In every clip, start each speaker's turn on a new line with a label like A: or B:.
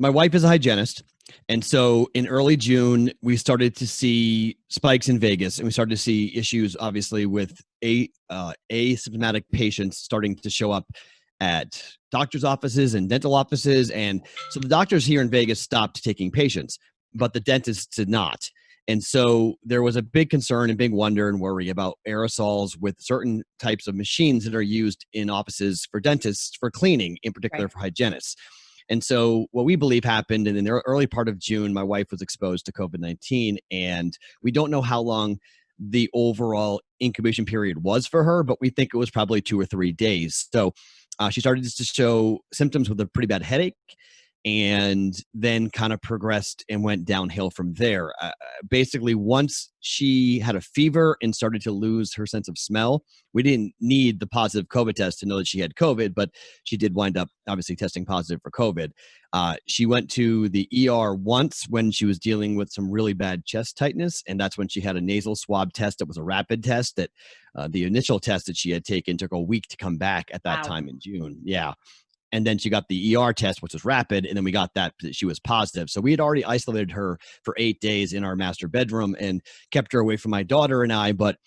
A: my wife is a hygienist. And so in early June, we started to see spikes in Vegas, and we started to see issues, obviously, with asymptomatic patients starting to show up at doctor's offices and dental offices. And so the doctors here in Vegas stopped taking patients, but the dentists did not. And so there was a big concern and big wonder and worry about aerosols with certain types of machines that are used in offices for dentists for cleaning, in particular
B: Right.
A: for hygienists. And so what we believe happened, and in the early part of June, my wife was exposed to COVID-19, and we don't know how long the overall incubation period was for her, but we think it was probably 2 or 3 days. So she started to show symptoms with a pretty bad headache, and then kind of progressed and went downhill from there. Basically, once she had a fever and started to lose her sense of smell, we didn't need the positive COVID test to know that she had COVID, but she did wind up obviously testing positive for COVID. She went to the ER once when she was dealing with some really bad chest tightness, and that's when she had a nasal swab test that was a rapid test. That the initial test that she had taken took a week to come back at that
B: Wow.
A: time in June. Yeah. And then she got the ER test, which was rapid, and then we got that she was positive. So we had already isolated her for 8 days in our master bedroom and kept her away from my daughter and I. But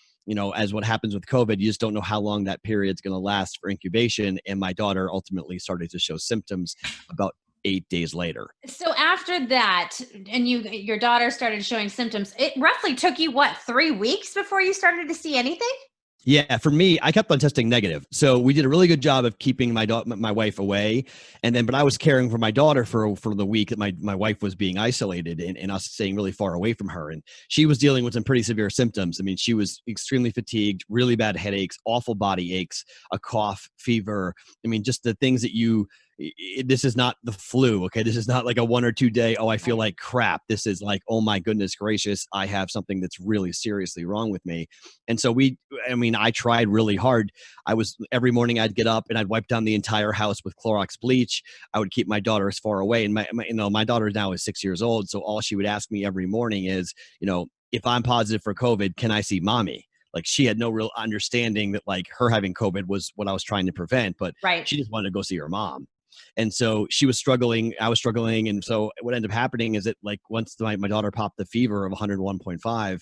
A: as what happens with COVID, you just don't know how long that period's going to last for incubation. And my daughter ultimately started to show symptoms about 8 days later.
B: So after that, and your daughter started showing symptoms, it roughly took you, what, 3 weeks before you started to see anything?
A: Yeah, for me, I kept on testing negative. So we did a really good job of keeping my wife away. But I was caring for my daughter for the week that my wife was being isolated and us staying really far away from her. And she was dealing with some pretty severe symptoms. I mean, she was extremely fatigued, really bad headaches, awful body aches, a cough, fever. I mean, just the things that this is not the flu. Okay. This is not like a 1 or 2 day, oh, I feel like crap. This is like, oh my goodness gracious, I have something that's really seriously wrong with me. And so I tried really hard. Every morning I'd get up and I'd wipe down the entire house with Clorox bleach. I would keep my daughter as far away. And my daughter now is 6 years old. So all she would ask me every morning is, if I'm positive for COVID, can I see mommy? Like, she had no real understanding that like her having COVID was what I was trying to prevent, but
B: Right.
A: she just wanted to go see her mom. And so she was struggling, I was struggling. And so what ended up happening is that like once my daughter popped the fever of 101.5,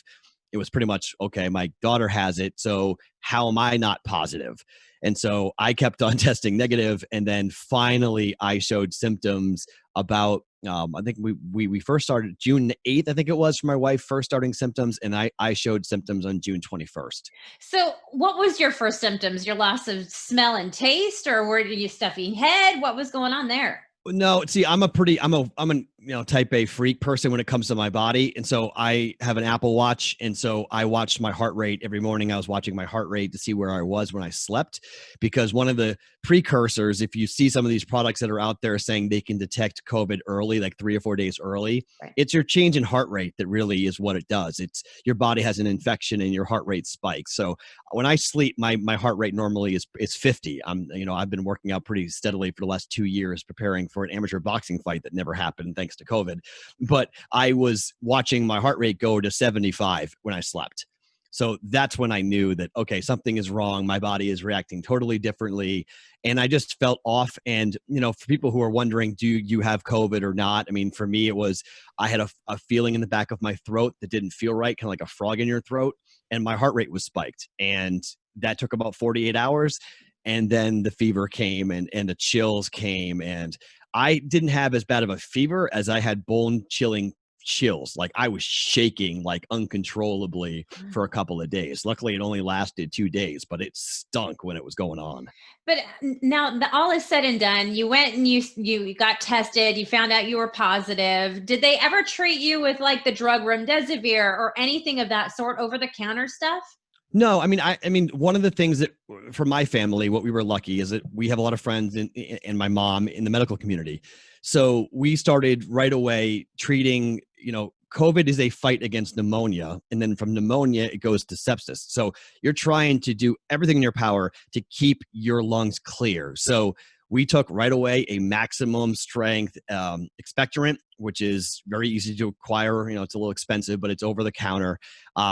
A: it was pretty much, okay, my daughter has it. So how am I not positive? And so I kept on testing negative. And then finally I showed symptoms about, I think we first started June 8th, I think it was, for my wife first starting symptoms. And I showed symptoms on June 21st.
B: So what was your first symptoms? Your loss of smell and taste, or were you stuffy head? What was going on there?
A: No, see, I'm a type A freak person when it comes to my body. And so I have an Apple Watch. And so I watched my heart rate every morning. I was watching my heart rate to see where I was when I slept, because one of the precursors, if you see some of these products that are out there saying they can detect COVID early, like 3 or 4 days early,
B: Right.
A: it's your change in heart rate that really is what it does. It's your body has an infection and your heart rate spikes. So when I sleep, my heart rate normally is 50. I've been working out pretty steadily for the last 2 years, preparing for an amateur boxing fight that never happened thanks to COVID. But I was watching my heart rate go to 75 when I slept. So that's when I knew that, okay, something is wrong. My body is reacting totally differently. And I just felt off. And, for people who are wondering, do you have COVID or not? I mean, for me, it was, I had a feeling in the back of my throat that didn't feel right, kind of like a frog in your throat. And my heart rate was spiked. And that took about 48 hours. And then the fever came and the chills came. And I didn't have as bad of a fever as I had bone chilling chills. Like, I was shaking like uncontrollably for a couple of days. Luckily, it only lasted 2 days, but it stunk when it was going on.
B: But now all is said and done. You went and you got tested. You found out you were positive. Did they ever treat you with like the drug remdesivir or anything of that sort, over the counter stuff?
A: No, I mean, one of the things that for my family, what we were lucky is that we have a lot of friends and my mom in the medical community. So we started right away treating, COVID is a fight against pneumonia. And then from pneumonia, it goes to sepsis. So you're trying to do everything in your power to keep your lungs clear. So we took right away a maximum strength expectorant, which is very easy to acquire. It's a little expensive, but it's over the counter.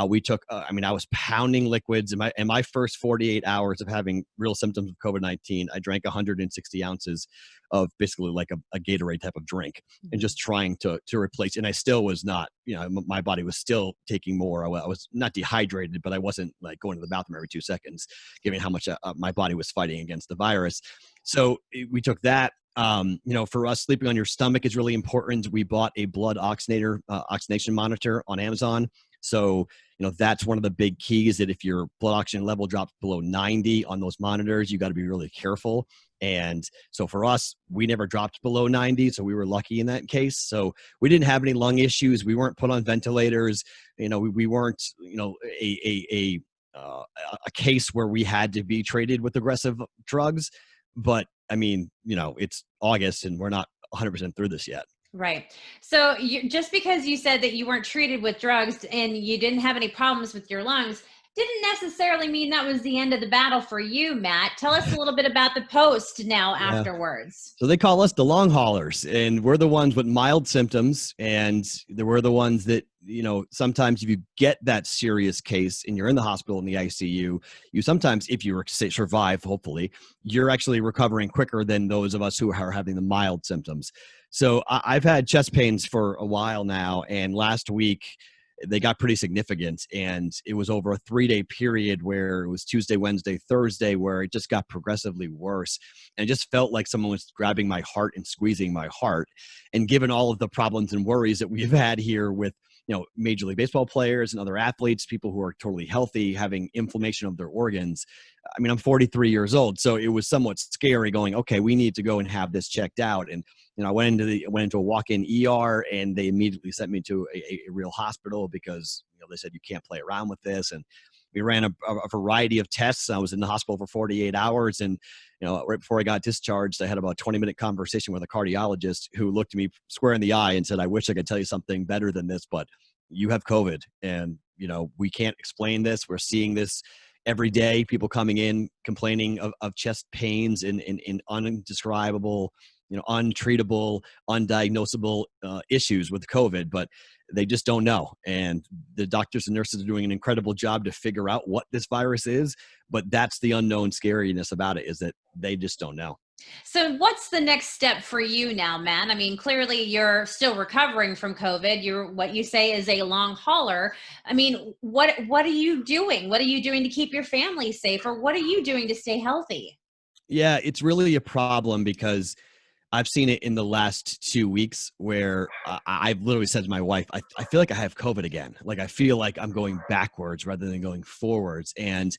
A: We took, I was pounding liquids in my first 48 hours of having real symptoms of COVID-19. I drank 160 ounces of basically like a Gatorade type of drink, and just trying to replace. And I still was not, my body was still taking more. I was not dehydrated, but I wasn't like going to the bathroom every 2 seconds, given how much my body was fighting against the virus. So we took that. For us, sleeping on your stomach is really important. We bought a blood oxygenation monitor on Amazon. So, that's one of the big keys, that if your blood oxygen level drops below 90 on those monitors, you got to be really careful. And so for us, we never dropped below 90. So we were lucky in that case. So we didn't have any lung issues. We weren't put on ventilators. We weren't, a case where we had to be treated with aggressive drugs. But it's August and we're not 100% through this yet.
B: Right. So just because you said that you weren't treated with drugs and you didn't have any problems with your lungs, didn't necessarily mean that was the end of the battle for you, Matt. Tell us a little bit about the post now afterwards.
A: So they call us the long haulers, and we're the ones with mild symptoms. And we're the ones that, sometimes if you get that serious case and you're in the hospital in the ICU, you sometimes, if you survive, hopefully, you're actually recovering quicker than those of us who are having the mild symptoms. So I've had chest pains for a while now, and last week they got pretty significant, and it was over a 3-day period where it was Tuesday, Wednesday, Thursday, where it just got progressively worse. And it just felt like someone was grabbing my heart and squeezing my heart. And given all of the problems and worries that we've had here with, Major League Baseball players and other athletes, people who are totally healthy, having inflammation of their organs. I'm 43 years old, so it was somewhat scary going, okay, we need to go and have this checked out. And I went into a walk-in ER, and they immediately sent me to a real hospital because they said you can't play around with this. And we ran a variety of tests. I was in the hospital for 48 hours, and right before I got discharged, I had about a 20-minute conversation with a cardiologist who looked me square in the eye and said, "I wish I could tell you something better than this, but you have COVID, and we can't explain this. We're seeing this every day. People coming in complaining of chest pains and undescribable, untreatable, undiagnosable issues with COVID, but they just don't know. And the doctors and nurses are doing an incredible job to figure out what this virus is, but that's the unknown scariness about it, is that they just don't know."
B: So what's the next step for you now, Matt? Clearly you're still recovering from COVID. You're, what you say, is a long hauler. What are you doing? What are you doing to keep your family safe, or what are you doing to stay healthy?
A: Yeah, it's really a problem because I've seen it in the last 2 weeks where I've literally said to my wife, I feel like I have COVID again. Like, I feel like I'm going backwards rather than going forwards. And,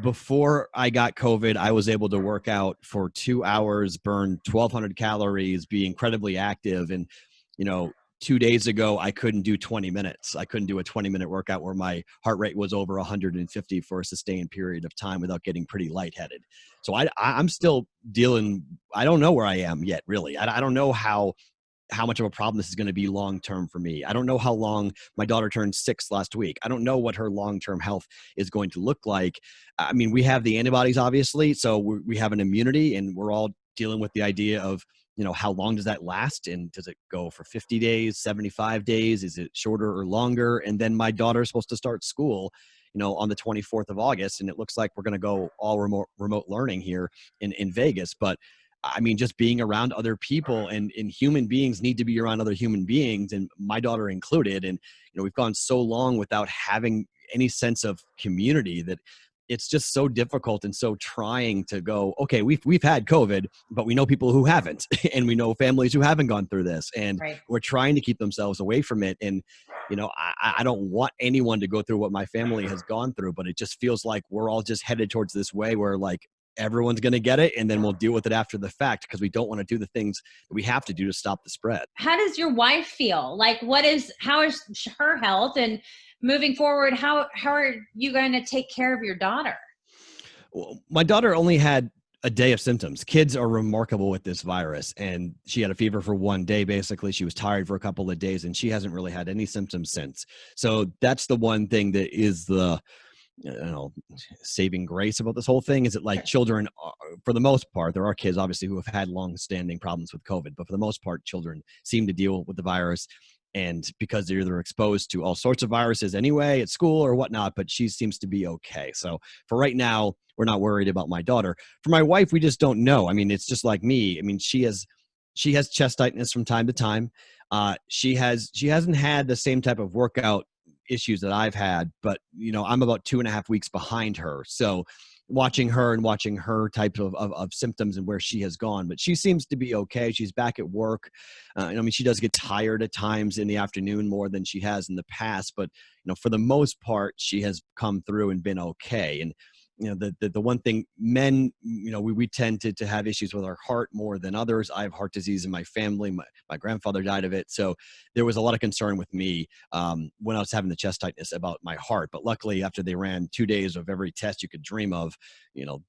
A: before I got COVID, I was able to work out for 2 hours, burn 1,200 calories, be incredibly active. And, 2 days ago, I couldn't do 20 minutes. I couldn't do a 20-minute workout where my heart rate was over 150 for a sustained period of time without getting pretty lightheaded. So I'm still dealing. I don't know where I am yet, really. I don't know how much of a problem this is going to be long-term for me. I don't know how long. My daughter turned 6 last week. I don't know what her long-term health is going to look like. We have the antibodies, obviously, so we have an immunity, and we're all dealing with the idea of, how long does that last? And does it go for 50 days, 75 days? Is it shorter or longer? And then my daughter's supposed to start school, on the 24th of August. And it looks like we're going to go all remote learning here in Vegas. But just being around other people, and human beings need to be around other human beings, and my daughter included. And, we've gone so long without having any sense of community that it's just so difficult and so trying to go, okay, we've had COVID, but we know people who haven't, and we know families who haven't gone through this, and
B: Right.
A: we're trying to keep themselves away from it. And, I don't want anyone to go through what my family has gone through, but it just feels like we're all just headed towards this way where, like, everyone's going to get it, and then we'll deal with it after the fact, because we don't want to do the things that we have to do to stop the spread.
B: How does your wife feel? Like, how is her health, and moving forward, how are you going to take care of your daughter?
A: Well, my daughter only had a day of symptoms. Kids are remarkable with this virus, and she had a fever for 1 day. Basically, she was tired for a couple of days, and she hasn't really had any symptoms since. So that's the one thing that is the saving grace about this whole thing is that like children, for the most part, there are kids obviously who have had long-standing problems with COVID, but for the most part, children seem to deal with the virus. And because they're either exposed to all sorts of viruses anyway at school or whatnot, but she seems to be okay. So for right now, we're not worried about my daughter. For my wife, we just don't know. I mean, it's just like me. I mean, she has chest tightness from time to time. She hasn't had the same type of workout issues that I've had, but I'm about 2.5 weeks behind her. So watching her type of symptoms and where she has gone, but she seems to be okay. She's back at work. I mean, she does get tired at times in the afternoon more than she has in the past, but for the most part, she has come through and been okay. And the one thing men, we tend to have issues with our heart more than others. I have heart disease in my family. My grandfather died of it. So there was a lot of concern with me when I was having the chest tightness about my heart. But luckily, after they ran 2 days of every test you could dream of,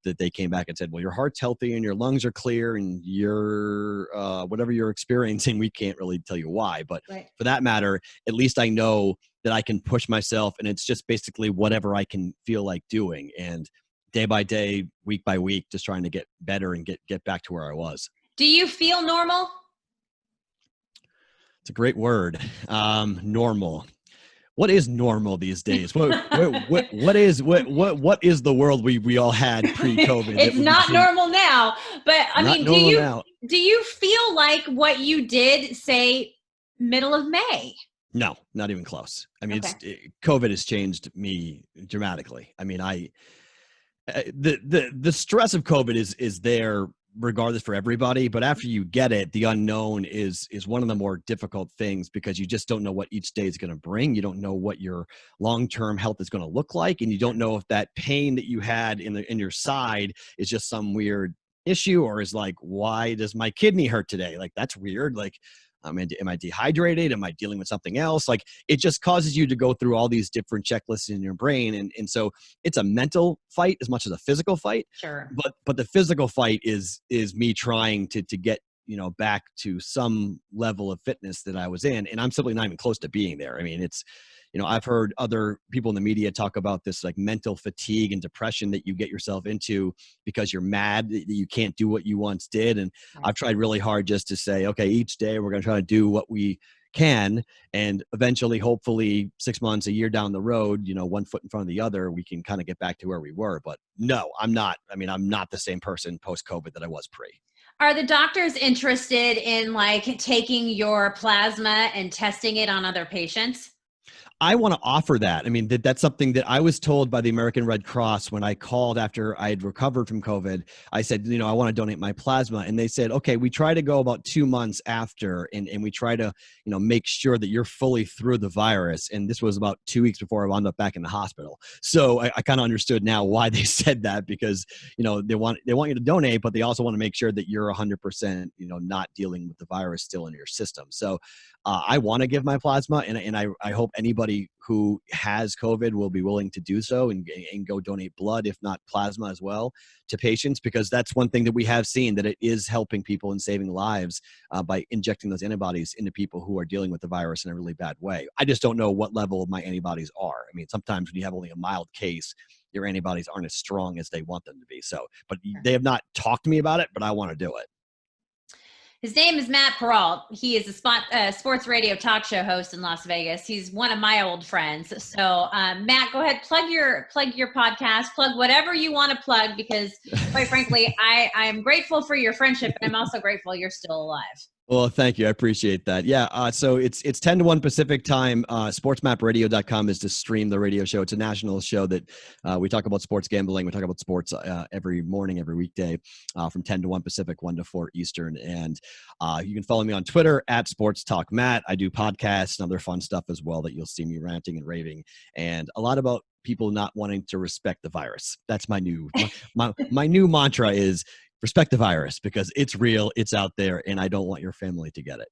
A: that they came back and said, well, your heart's healthy and your lungs are clear and you're whatever you're experiencing, we can't really tell you why. But for that matter, at least I know that I can push myself, and it's just basically whatever I can feel like doing. And day by day, week by week, just trying to get better and get back to where I was.
B: Do you feel normal?
A: It's a great word. Normal. What is normal these days? What is the world we all had pre-COVID?
B: It's not normal now. But I mean, do you feel like what you did, say, middle of May?
A: No, not even close. I mean, COVID has changed me dramatically. I mean, the stress of COVID is there regardless for everybody, but after you get it, the unknown is one of the more difficult things, because you just don't know what each day is going to bring. You don't know what your long-term health is going to look like, and you don't know if that pain that you had in your side is just some weird issue, or is like, why does my kidney hurt today? Like, that's weird. Like, am I dehydrated? Am I dealing with something else? Like, it just causes you to go through all these different checklists in your brain. And so it's a mental fight as much as a physical fight.
B: Sure.
A: But the physical fight is me trying to get, back to some level of fitness that I was in. And I'm simply not even close to being there. I mean, it's, I've heard other people in the media talk about this like mental fatigue and depression that you get yourself into because you're mad that you can't do what you once did. And I've tried really hard just to say, okay, each day we're going to try to do what we can. And eventually, hopefully 6 months, a year down the road, one foot in front of the other, we can kind of get back to where we were. But no, I'm not. I mean, I'm not the same person post-COVID that I was pre.
B: Are the doctors interested in like taking your plasma and testing it on other patients?
A: I want to offer that. I mean, that's something that I was told by the American Red Cross when I called after I had recovered from COVID. I said, I want to donate my plasma. And they said, okay, we try to go about 2 months after, and we try to, make sure that you're fully through the virus. And this was about 2 weeks before I wound up back in the hospital. So I kind of understood now why they said that, because, they want you to donate, but they also want to make sure that you're 100%, not dealing with the virus still in your system. So I want to give my plasma, and I hope anybody who has COVID will be willing to do so and go donate blood, if not plasma as well, to patients, because that's one thing that we have seen, that it is helping people and saving lives by injecting those antibodies into people who are dealing with the virus in a really bad way. I just don't know what level my antibodies are. I mean, sometimes when you have only a mild case, your antibodies aren't as strong as they want them to be. So, but they have not talked to me about it, but I want to do it.
B: His name is Matt Perrault. He is a sports radio talk show host in Las Vegas. He's one of my old friends. So, Matt, go ahead, plug your podcast, plug whatever you want to plug, because quite frankly, I am grateful for your friendship, and I'm also grateful you're still alive.
A: Well, thank you. I appreciate that. Yeah. So it's 10 to 1 Pacific time. Sportsmapradio.com is to stream the radio show. It's a national show that we talk about sports gambling. We talk about sports every morning, every weekday from 10 to 1 Pacific, 1 to 4 Eastern. And you can follow me on Twitter at Sports Talk Matt. I do podcasts and other fun stuff as well that you'll see me ranting and raving, and a lot about people not wanting to respect the virus. That's my new new mantra is respect the virus, because it's real, it's out there, and I don't want your family to get it.